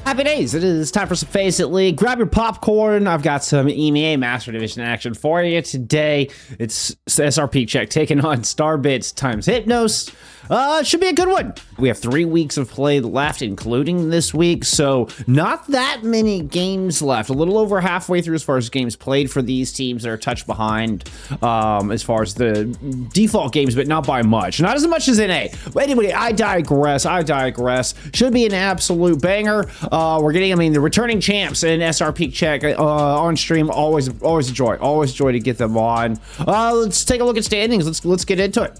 Happy days. It is time for some FACEIT League. Grab your popcorn. I've got some EMEA Master Division action for you today. It's SRPeakCheck taking on Starbits times Hypnos. It should be a good one. We have 3 weeks of play left, including this week, so not that many games left. A little over halfway through as far as games played for these teams. They're a touch behind as far as the default games, but not by much. Not as much as NA. But anyway, I digress. Should be an absolute banger. We're getting, the returning champs in SRPeakCheck on stream. Always a joy. Always a joy to get them on. Let's take a look at standings. Let's get into it.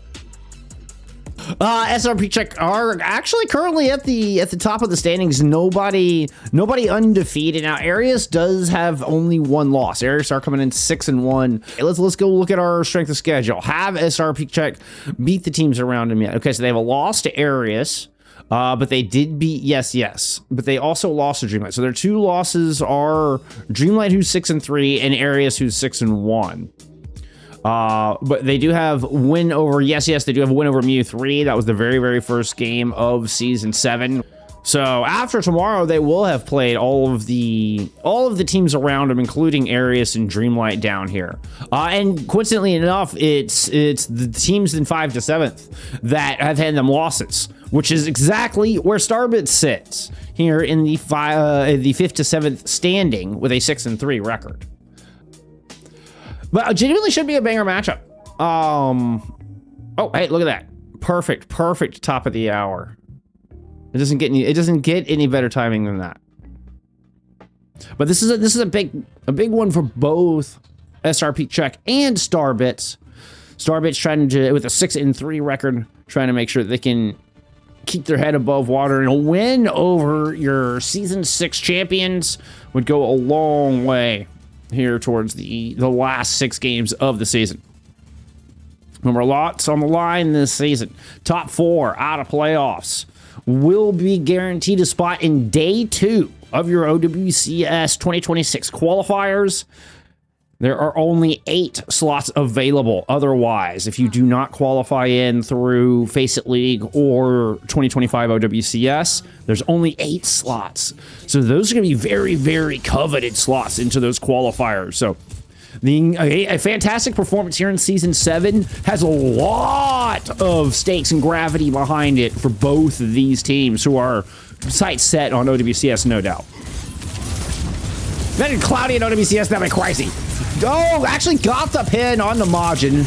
SRPeakCheck are actually currently at the top of the standings. Nobody undefeated. Now Arius does have only one loss. Arius are coming in 6-1. Let's go look at our strength of schedule. Have SRPeakCheck beat the teams around them yet? Okay, so they have a loss to Arius. But they did beat yes, but they also lost to Dreamlight. So their 2 losses are Dreamlight, who's 6-3, and Arius, who's 6-1. But they do have win over yes, they do have a win over Mew 3. That was the very first game of season 7. So after tomorrow, they will have played all of the teams around them, including Arius and Dreamlight down here. And coincidentally enough, it's the teams in 5 to 7th that have had them losses, which is exactly where Starbits sits here in the 5th to 7th standing with a 6-3 record. But genuinely should be a banger matchup. Oh, hey, look at that. Perfect top of the hour. It doesn't get any better timing than that. But this is a big one for both SRPeakCheck and Starbits. Starbits trying to, with a 6-3 record, trying to make sure that they can keep their head above water, and a win over your season 6 champions would go a long way here towards the last 6 games of the season. Remember, lots on the line this season. Top 4 out of playoffs will be guaranteed a spot in day 2 of your OWCS 2026 qualifiers. There are only 8 slots available. Otherwise, if you do not qualify in through FACEIT League or 2025 OWCS, there's only 8 slots. So those are going to be very coveted slots into those qualifiers. So a fantastic performance here in Season 7 has a lot of stakes and gravity behind it for both of these teams who are sights set on OWCS, no doubt. Then LHCloudy and OWCS, that'd be crazy. Oh, actually got the pin on the Majin.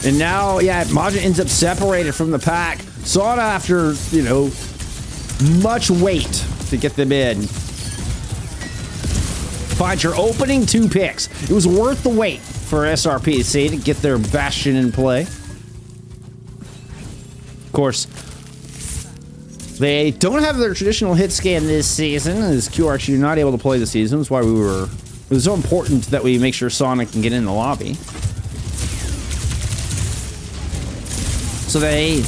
And now, yeah, Majin ends up separated from the pack. Sauna after, much wait to get them in. Find your opening 2 picks. It was worth the wait for SRPC to get their Bastion in play. Of course, they don't have their traditional hit scan this season, as QRQ not able to play the season. That's why it was so important that we make sure Sonic can get in the lobby. So I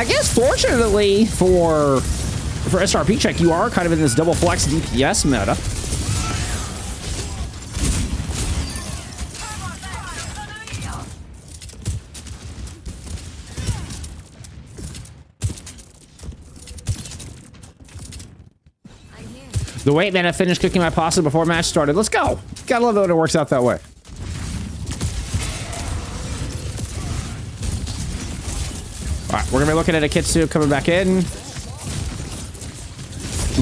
guess fortunately for SRPeakCheck, you are kind of in this double flex DPS meta. The wait, man, I finished cooking my pasta before match started. Let's go. Gotta love it when it works out that way. All right, we're gonna be looking at a Kitsu coming back in.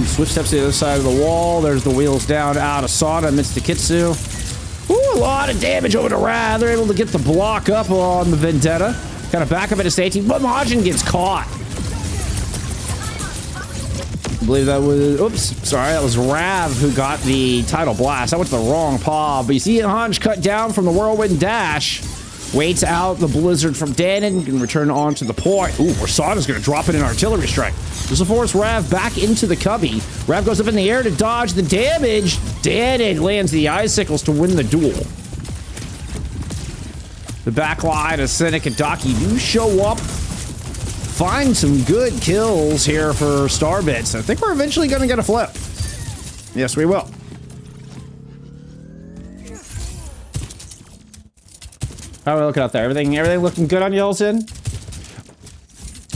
Swift steps to the other side of the wall. There's the wheels down out of Sauna amidst the Kitsu. Ooh, a lot of damage over to Rad. They're able to get the block up on the Vendetta. Kind of back up into safety, but Majin gets caught. I believe that was, oops, sorry, that was Rav who got the title blast. I went to the wrong paw, but you see Hanj cut down from the whirlwind dash. Waits out the blizzard from Dannedd and return on to the point. Ooh, Sauna's gonna drop it in artillery strike. This will force Rav back into the cubby. Rav goes up in the air to dodge the damage. Dannedd lands the icicles to win the duel. The backline of Cynic and Dockiy do show up. Find some good kills here for Starbits. I think we're eventually gonna get a flip. Yes, we will. How are we looking out there? Everything looking good on Yeltsin?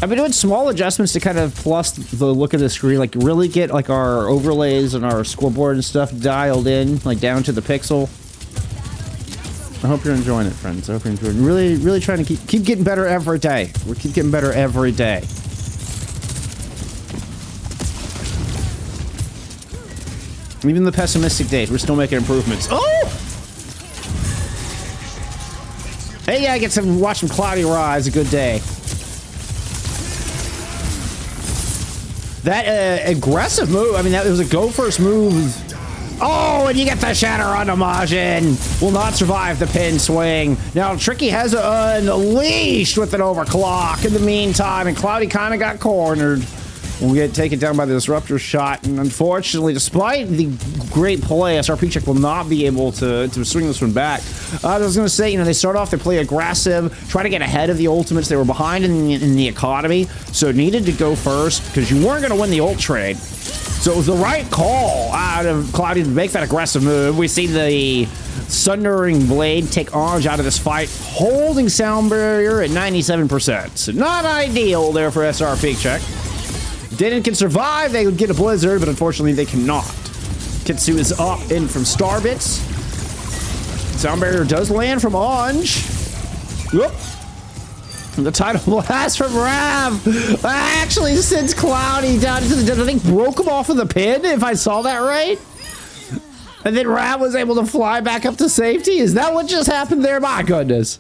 I've been doing small adjustments to kind of plus the look of the screen, like really get like our overlays and our scoreboard and stuff dialed in, like down to the pixel. I hope you're enjoying it, friends. I hope you're enjoying it. Really trying to keep getting better every day. We keep getting better every day. Even the pessimistic days, we're still making improvements. Oh! Hey, I get to watch some Cloudy rise. A good day. That aggressive move. I mean, that was a go first move. Oh, and you get the shatter on the Majin. Will not survive the pin swing. Now, Tricky has unleashed with an overclock in the meantime, and Cloudy kind of got cornered. We'll get taken down by the disruptor shot, and unfortunately, despite the great play, SRPeakCheck will not be able to swing this one back. I was going to say, you know, they start off, they play aggressive, try to get ahead of the ultimates. They were behind in the economy, so needed to go first because you weren't going to win the ult trade. So it was the right call out of Cloudy to make that aggressive move. We see the Sundering Blade take Orange out of this fight, holding sound barrier at 97%. So not ideal there for SRPeakCheck. Dannedd can survive, they would get a blizzard, but unfortunately they cannot. Kitsu is up in from Starbits. Sound barrier does land from Orange. Whoop. The title blast from Rav actually sends Cloudy down into the dead. I think broke him off of the pin, if I saw that right. And then Rav was able to fly back up to safety. Is that what just happened there? My goodness.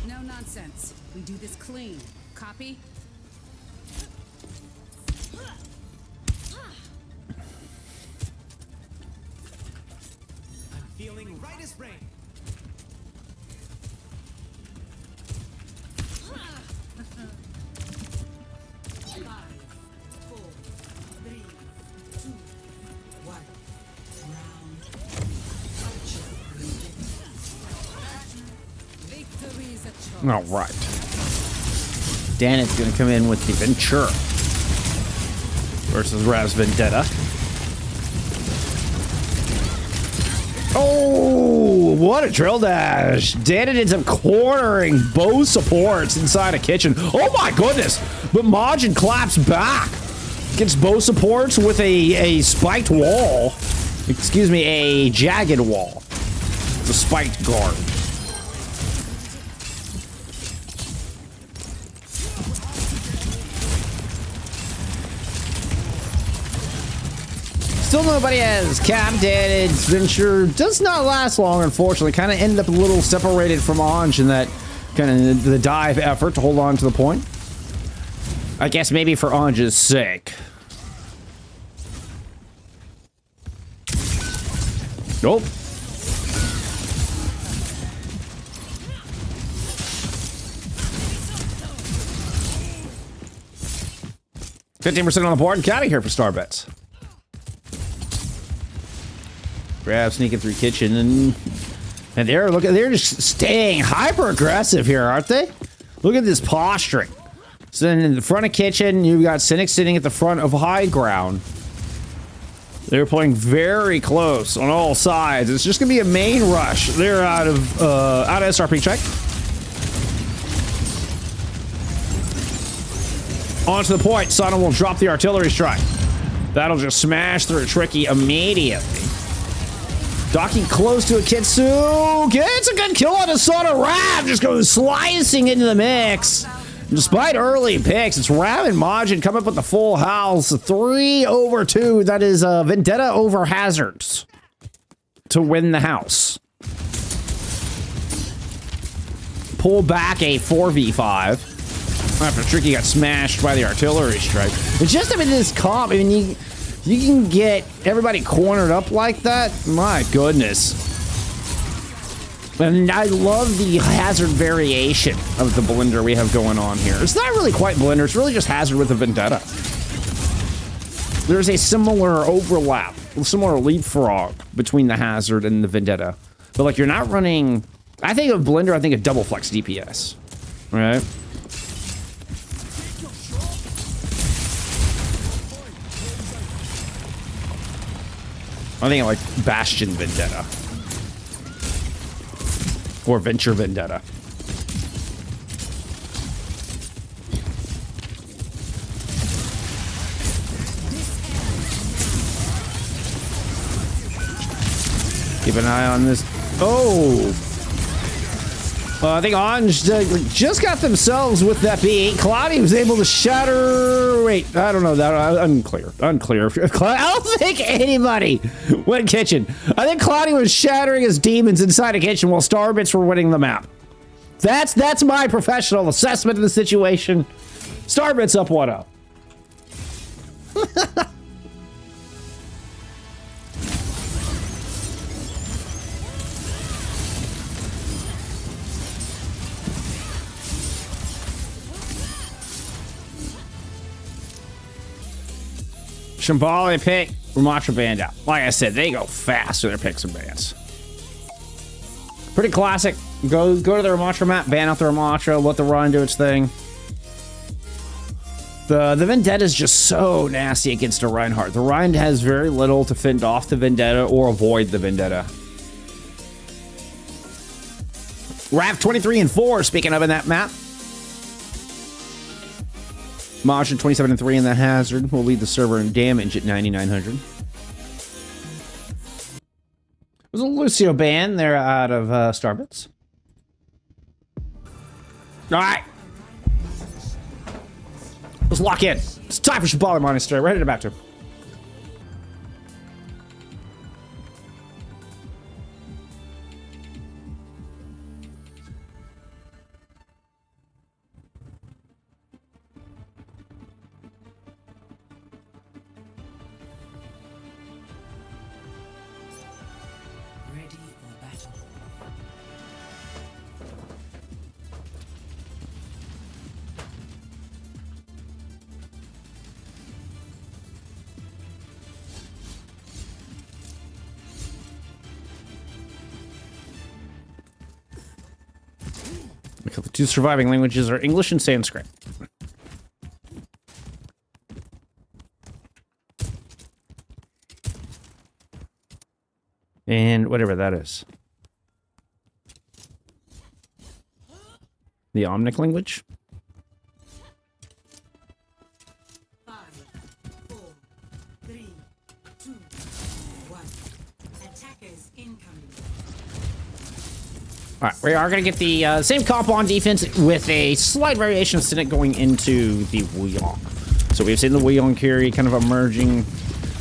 No nonsense. We do this clean. Copy? Feeling right as rain. All right. Dannedd's going to come in with the Ventura versus Rav's Vendetta. Oh, what a drill dash. Dannedd ends up cornering both supports inside a kitchen. Oh my goodness. But Majin claps back. Gets both supports with a spiked wall. Excuse me, a jagged wall. It's a spiked guard. Still nobody has capped it. Its venture does not last long, unfortunately. Kind of ended up a little separated from Anj in that kind of the dive effort to hold on to the point. I guess maybe for Anj's sake. Nope. $15% on the board and counting here for Starbets. Grab sneaking through kitchen and they're just staying hyper aggressive here, aren't they? Look at this posturing. So then in the front of kitchen, you've got CNYXC sitting at the front of high ground. They're playing very close on all sides. It's just gonna be a main rush. They're out of SRPeakCheck. Onto the point, Sauna will drop the artillery strike. That'll just smash through Tricky immediately. Dockiy close to a Kitsu. Gets a good kill on a Sauna. Rav just goes slicing into the mix. Despite early picks, it's Rav and Majin come up with the full house. 3/2. That is Vendetta over Hazards to win the house. Pull back a 4v5 after Tricky got smashed by the artillery strike. It's just, I mean, this comp, I mean, you can get everybody cornered up like that. My goodness. And I love the Hazard variation of the blender we have going on here. It's not really quite blender. It's really just Hazard with a Vendetta. There's a similar overlap, a similar leapfrog between the Hazard and the Vendetta. But like, you're not running, I think of blender, I think of double flex DPS, right? I think like Bastion Vendetta. Or Venture Vendetta. Keep an eye on this. Oh! I think Anj just got themselves with that B8. ELHCloudy was able to shatter... Wait, I don't know. That unclear. Unclear. I don't think anybody went kitchen. I think ELHCloudy was shattering his demons inside a kitchen while Starbits were winning the map. That's my professional assessment of the situation. Starbits up 1-0. Shambali pick, Ramattra band out. Like I said, they go fast with their picks and bans. Pretty classic. Go to the Ramattra map, ban out the Ramattra, let the run do its thing. The Vendetta is just so nasty against a Reinhardt. The Reinhardt has very little to fend off the Vendetta or avoid the Vendetta. Rav 23 and 4, speaking of in that map. Majin 27 and 3 in the Hazard will lead the server in damage at 9,900. Was a Lucio ban there out of Starbits. All right. Let's lock in. It's time for Shambali Monastery. Ready to back to him. The two surviving languages are English and Sanskrit. And whatever that is. The Omnic language? 5, 4, 3, 2, 1. Attackers incoming. All right, we are going to get the same comp on defense with a slight variation of Cynic going into the Wuyong. So we've seen the Wuyong carry kind of emerging.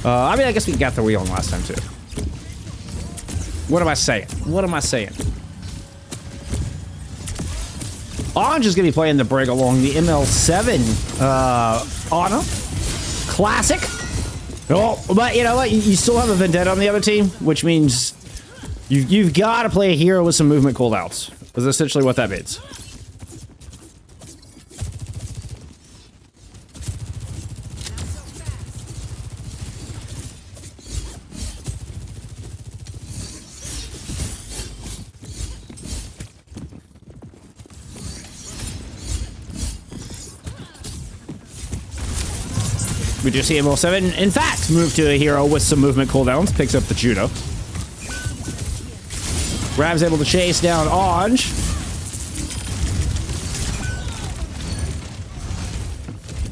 I mean, I guess we got the Wuyong last time too. What am I saying? What am I saying? Anj is going to be playing the Brig along the ML7 Ana. Classic. Oh, but you know what? You still have a Vendetta on the other team, which means you've got to play a hero with some movement cooldowns. Is essentially what that means. We do see ML7, in fact, move to a hero with some movement cooldowns, picks up the Judo. Rav's able to chase down Anj.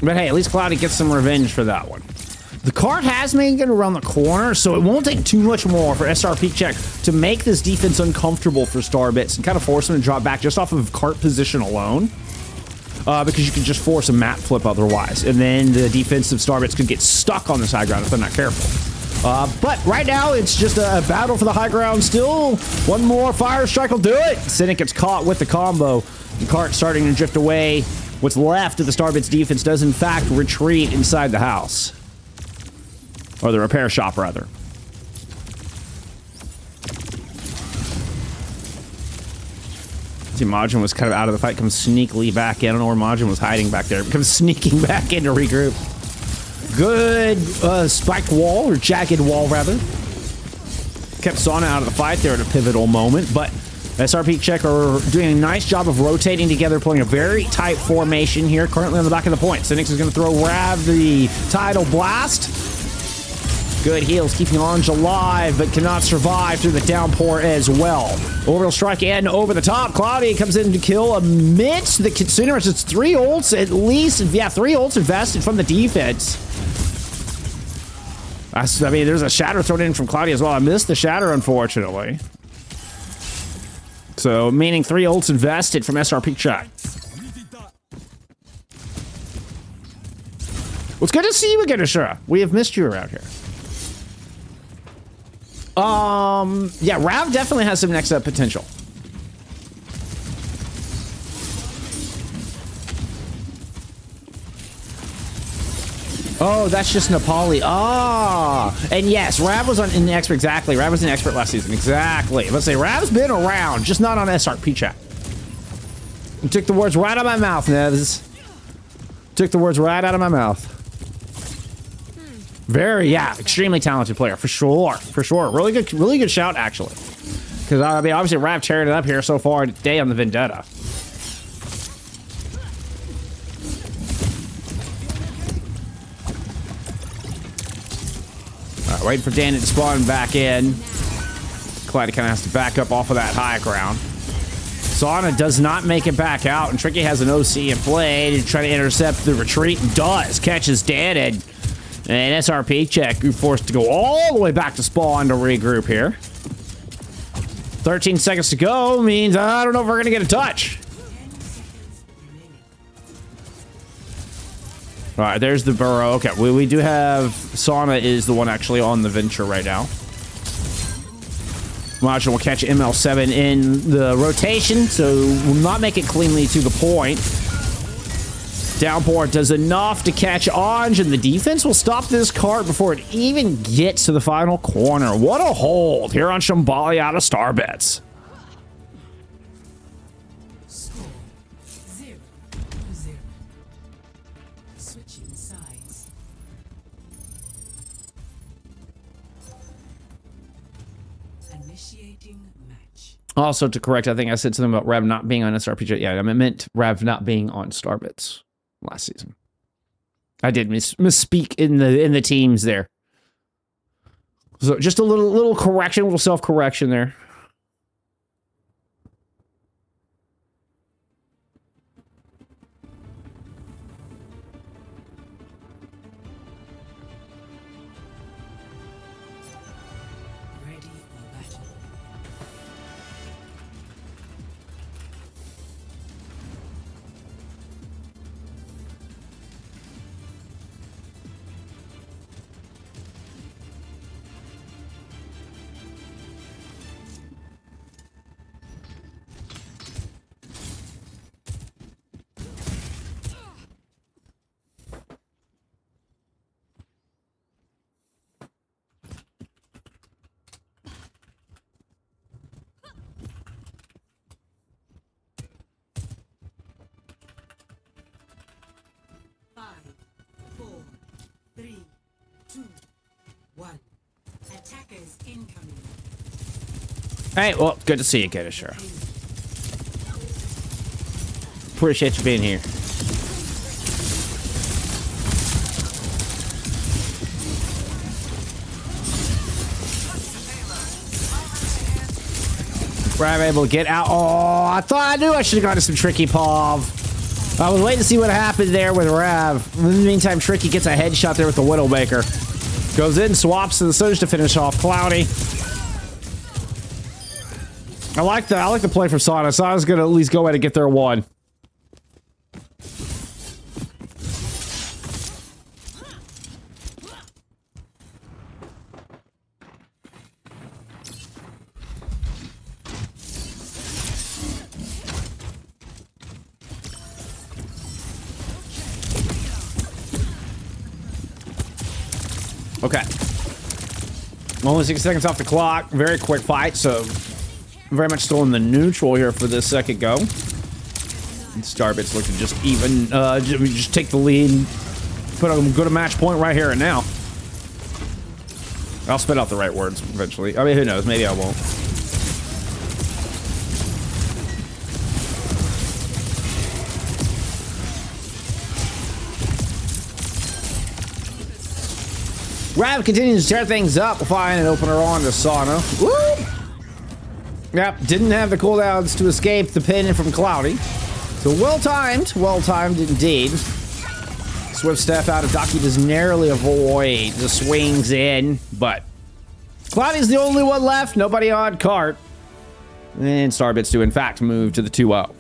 But hey, at least ELHCloudy gets some revenge for that one. The cart has made it around the corner, so it won't take too much more for SRPeakCheck to make this defense uncomfortable for Starbits and kind of force him to drop back just off of cart position alone. Because you can just force a map flip otherwise. And then the defensive Starbits could get stuck on this high ground if they're not careful. But right now, it's just a battle for the high ground still. One more fire strike will do it. Cynic gets caught with the combo. The cart starting to drift away. What's left of the Starbits defense does, in fact, retreat inside the house. Or the repair shop, rather. See, Majin was kind of out of the fight, comes sneakily back in. I don't know where Majin was hiding back there. Comes sneaking back in to regroup. Good spiked wall, or jagged wall, rather. Kept Sauna out of the fight there at a pivotal moment, but SRPeakCheck are doing a nice job of rotating together, playing a very tight formation here, currently on the back of the point. CNYXC is going to throw Rav the Tidal Blast. Good heals, keeping Anj alive, but cannot survive through the downpour as well. Orbital strike in over the top. Cloudy comes in to kill amidst the Consumers. It's 3 ults at least. Yeah, 3 ults invested from the defense. I mean, there's a shatter thrown in from Cloudy as well. I missed the shatter, unfortunately. So, meaning 3 ults invested from SRPeakCheck. Well, it's good to see you again, Ashura. We have missed you around here. Yeah, Rav definitely has some next up potential. Oh, that's just Nepali. Ah, and yes, Rav was an expert. Exactly, Rav was an expert last season. Exactly. Let's say Rav's been around, just not on SRPeakCheck. You took the words right out of my mouth, Nevs. Took the words right out of my mouth. Very, yeah, extremely talented player for sure, for sure. Really good shout actually. Because I mean, obviously Rav tearing it up here so far today on the Vendetta. All right, waiting for Dannedd to spawn back in. Cloudy kind of has to back up off of that high ground. Sauna does not make it back out, and Tricky has an OC in play to try to intercept the retreat. And does, catches Dannedd. And SRPeakCheck forced to go all the way back to spawn to regroup here. 13 seconds to go means I don't know if we're going to get a touch. All right, there's the burrow. Okay, we do have... Sauna is the one actually on the venture right now. Majin will catch ML7 in the rotation, so will not make it cleanly to the point. Downpour does enough to catch Anj, and the defense will stop this cart before it even gets to the final corner. What a hold here on Shambali out of Starbets. Score 0-0. Switching sides. Initiating match. Also, to correct, I think I said something about Rav not being on SRPG. Yeah, I meant Rav not being on Starbits last season. I did misspeak in the teams there. So just a little correction, a little self-correction there. Ready for battle. Attackers incoming. Hey, well, good to see you, Kid, sure. Appreciate you being here. Rav able to get out. Oh, I knew I should have gone to some Tricky Pav. I was waiting to see what happened there with Rav. In the meantime, Tricky gets a headshot there with the Widowmaker. Goes in, swaps to the Surge to finish off Cloudy. I like the play for Sauna. Sauna's gonna at least go ahead and get their one. Okay. Only 6 seconds off the clock. Very quick fight, so very much still in the neutral here for this second go. And Starbits looking just even, just take the lead, put a good match point right here and now. I'll spit out the right words eventually. I mean, who knows? Maybe I won't. Rav continues to tear things up. We'll find an opener on to Sauna. Woo! Yep, didn't have the cooldowns to escape the pin from Cloudy. So well-timed indeed. Swift step out of Dockiy does narrowly avoid the swings in, but Cloudy's the only one left, nobody on cart. And Starbits do in fact move to the 2-0.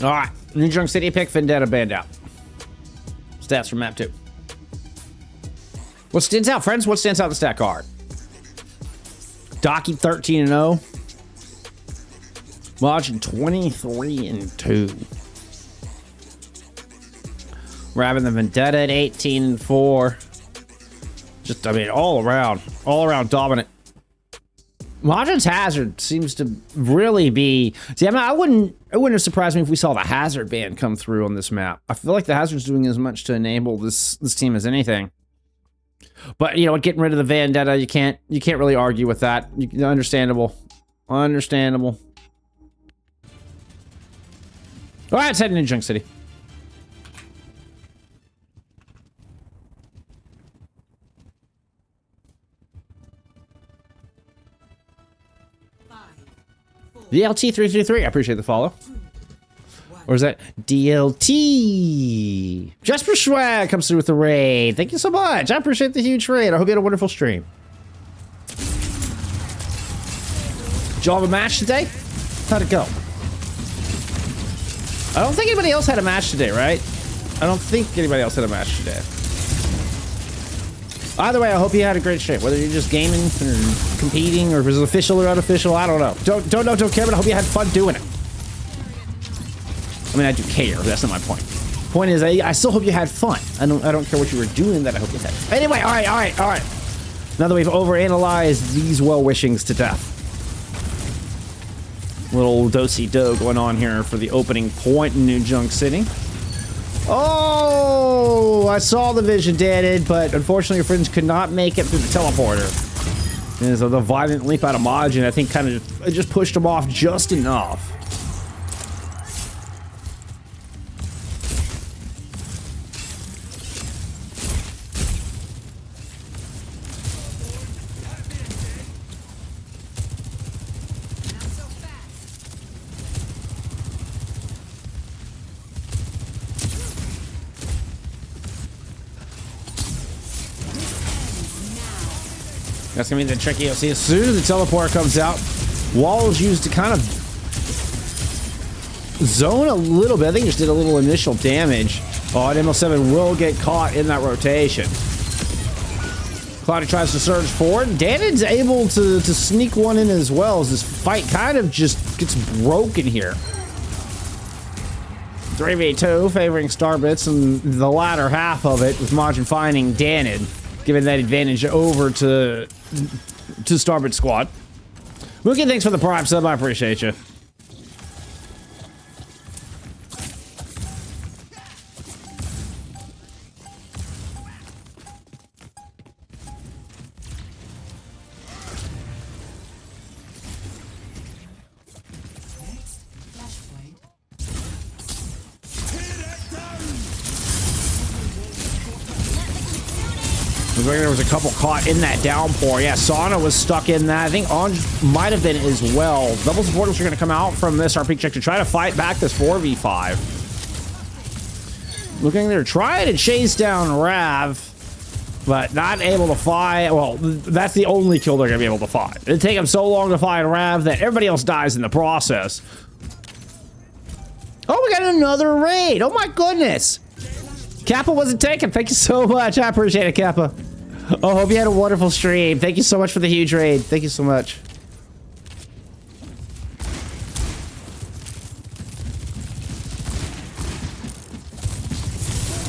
All right, New Junk City pick Vendetta band out. Stats from map 2. What stands out, friends? What stands out the stat card? Dockiy 13-0. Majin 23-2. Rabbin the Vendetta at 18-4. Just, I mean, all around dominant. Majin's Hazard seems to really be... See, I mean, it wouldn't have surprised me if we saw the Hazard ban come through on this map. I feel like the Hazard's doing as much to enable this team as anything. But, you know, getting rid of the Vendetta, you can't really argue with that. Understandable. Understandable. All right, let's head into Junk City. DLT333, I appreciate the follow. Or is that DLT? Jasper Swag comes through with the raid. Thank you so much. I appreciate the huge raid. I hope you had a wonderful stream. Did y'all have a match today? How'd it go? I don't think anybody else had a match today, right? I don't think anybody else had a match today. Either way, I hope you had a great stream. Whether you're just gaming or competing or if it was official or unofficial, I don't know. Don't know, don't care, but I hope you had fun doing it. I mean, I do care. That's not my point. Point is, I still hope you had fun. I don't care what you were doing. That I hope you had. Anyway, all right. Now that we've overanalyzed these well-wishings to death, little do-si-do going on here for the opening point in New Junk City. Oh, I saw the vision, Dannedd, but unfortunately your friends could not make it through the teleporter. And so the violent leap out of Majin, I think, kind of just pushed him off just enough. That's gonna be the tricky. You'll see as soon as the teleport comes out, wall is used to kind of zone a little bit. I think just did a little initial damage. Oh, and ML7 will get caught in that rotation. Cloudy tries to surge forward. Dannedd's able to sneak one in as well as this fight kind of just gets broken here. 3v2 favoring Starbits in the latter half of it, with Majin finding Dannedd, giving that advantage over to Starbit squad. Mookie, thanks for the prime sub. I appreciate you. There was a couple caught in that downpour. Yeah, Sauna was stuck in that. I think Anj might have been as well. Double supporters are going to come out from this SRPeakCheck to try to fight back this 4v5. Looking there, trying to chase down Rav, but not able to fight. Well, that's the only kill they're going to be able to find. It'd take them so long to find Rav that everybody else dies in the process. Oh, we got another raid. Oh my goodness. Kappa wasn't taken. Thank you so much. I appreciate it, Kappa. Oh, hope you had a wonderful stream. Thank you so much for the huge raid. Thank you so much.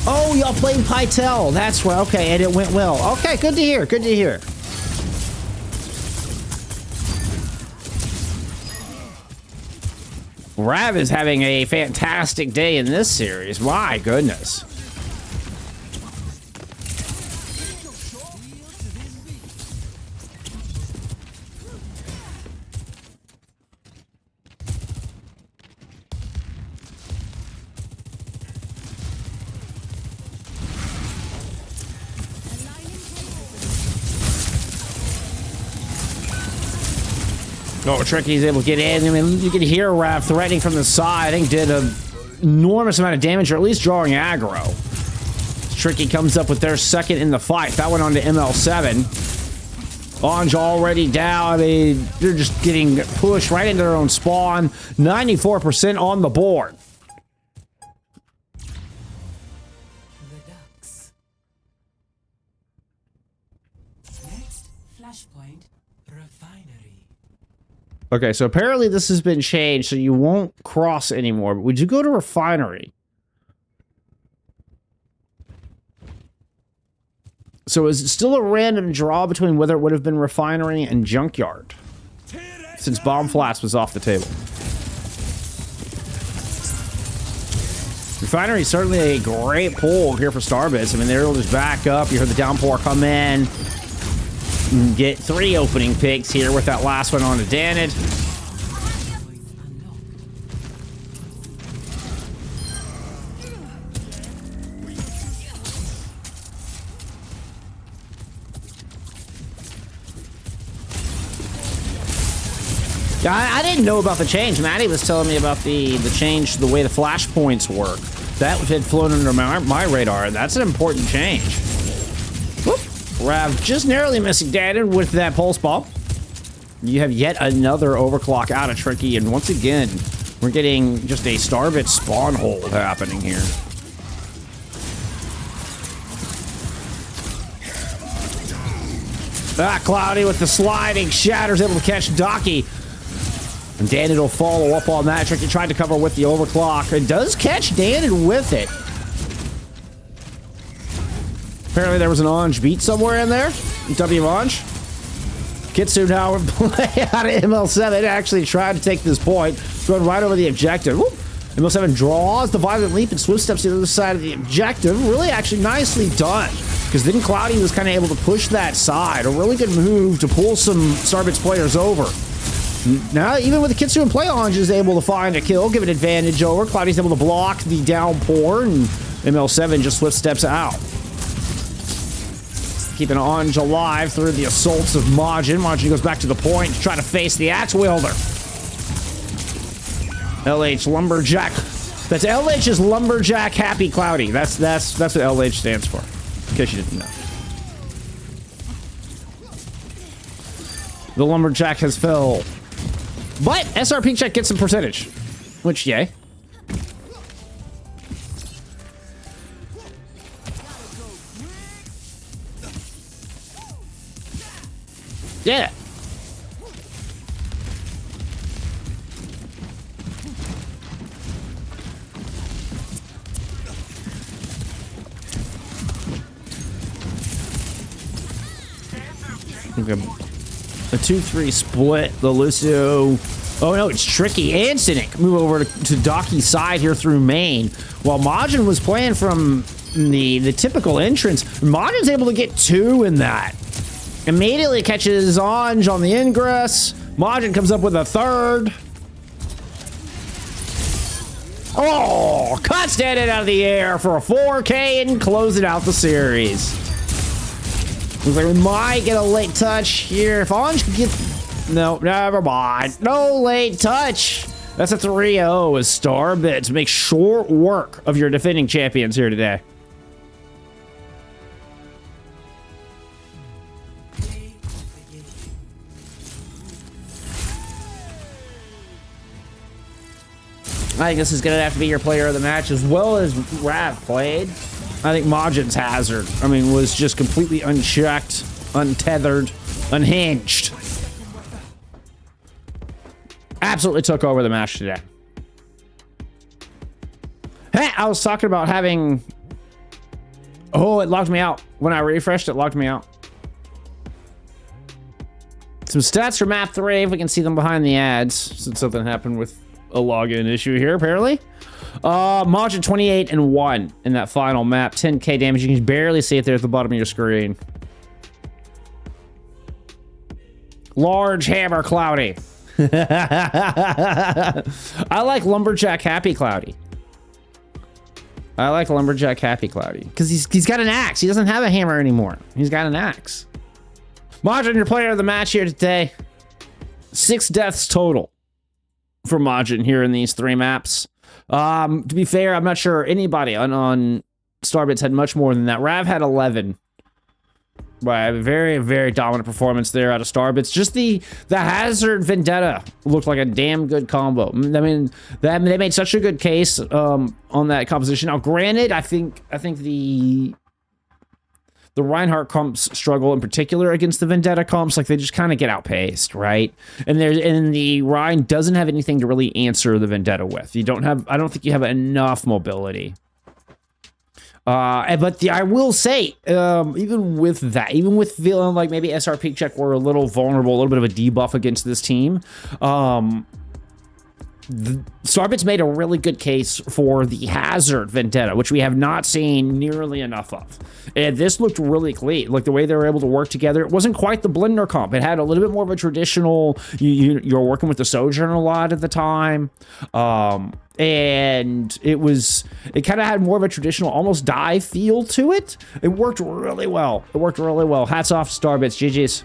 Oh, y'all played Pytel. That's right. Okay, and it went well. Okay, good to hear. Good to hear. Rav is having a fantastic day in this series. My goodness. Oh, Tricky's able to get in. I mean, you can hear Rav threatening from the side. I think did an enormous amount of damage, or at least drawing aggro. Tricky comes up with their second in the fight. That went on to ML7. Anj already down. They're just getting pushed right into their own spawn. 94% on the board. The ducks. Next flashpoint, refinery. Okay, so apparently this has been changed, so you won't cross anymore. But would you go to refinery? So is it still a random draw between whether it would have been refinery and junkyard? Since bomb flats was off the table. Refinery is certainly a great pull here for Starbits. I mean, they're able to just back up. You heard the downpour come in. Get 3 opening picks here with that last one on to Dannedd. Yeah, I didn't know about the change. Maddie was telling me about the change to the way the flashpoints work. That had flown under my radar. That's an important change. Whoop. Rav just narrowly missing Dannedd with that pulse bomb. You have yet another overclock out of Tricky, and once again, we're getting just a Starbit spawn hold happening here. Cloudy with the sliding shatters, able to catch Dockiy. And Dannedd will follow up on that. Tricky tried to cover with the overclock. It does catch Dannedd with it. Apparently there was an Anj beat somewhere in there. W Anj. Kitsu now would play out of ML7. Actually tried to take this point. Going right over the objective. Whoop. ML7 draws the violent leap and swift steps to the other side of the objective. Really actually nicely done. Because then Cloudy was kind of able to push that side. A really good move to pull some Starbits players over. Now, even with the Kitsu in play, Anj is able to find a kill, give an advantage over. Cloudy's able to block the downpour, and ML7 just swift steps out. Keeping Anj alive through the assaults of Majin. Majin goes back to the point to try to face the axe wielder. LH Lumberjack. That's LH's Lumberjack Happy Cloudy. That's what LH stands for. In case you didn't know. The Lumberjack has fell. But SRPeakCheck gets some percentage. Which, yay. Yeah. Okay. A 2-3 split. The Lucio. Oh no, it's Tricky and Cynic move over to Dockiy's side here through main. While Majin was playing from the typical entrance, Majin's able to get 2 in that. Immediately catches Anj on the ingress. Majin comes up with a 3rd. Oh, cuts Dannedd out of the air for a 4K and closing out the series. Looks like we might get a late touch here. If Anj can get... No, never mind. No late touch. That's a 3-0 as Starbits make short work of your defending champions here today. I think this is going to have to be your player of the match as well as Rav played. I think Majin's hazard, I mean, was just completely unchecked, untethered, unhinged. Absolutely took over the match today. Hey, I was talking about having... Oh, it logged me out. When I refreshed, it logged me out. Some stats for map 3, if we can see them behind the ads, since something happened with login issue here, apparently. Majin 28-1 in that final map. 10k damage. You can barely see it there at the bottom of your screen. Large hammer Cloudy. I like Lumberjack Happy Cloudy. I like Lumberjack Happy Cloudy because he's got an axe. He doesn't have a hammer anymore. He's got an axe. Majin, your player of the match here today. 6 deaths total for Majin here in these 3 maps. To be fair, I'm not sure anybody on Starbits had much more than that. Rav had 11. Right, a very, very dominant performance there out of Starbits. Just the Hazard Vendetta looked like a damn good combo. I mean, they made such a good case on that composition. Now, granted, I think the Reinhardt comps struggle in particular against the Vendetta comps. Like, they just kind of get outpaced, right? And the Rein doesn't have anything to really answer the Vendetta with. I don't think you have enough mobility. But I will say, even with that, even with feeling like maybe SRPeakCheck were a little vulnerable, a little bit of a debuff against this team, Starbits made a really good case for the Hazard Vendetta, which we have not seen nearly enough of. And this looked really clean, like the way they were able to work together. It wasn't quite the Blender comp. It had a little bit more of a traditional, you're working with the Sojourner a lot at the time. And it kind of had more of a traditional almost dive feel to it. It worked really well. Hats off to Starbits. GG's.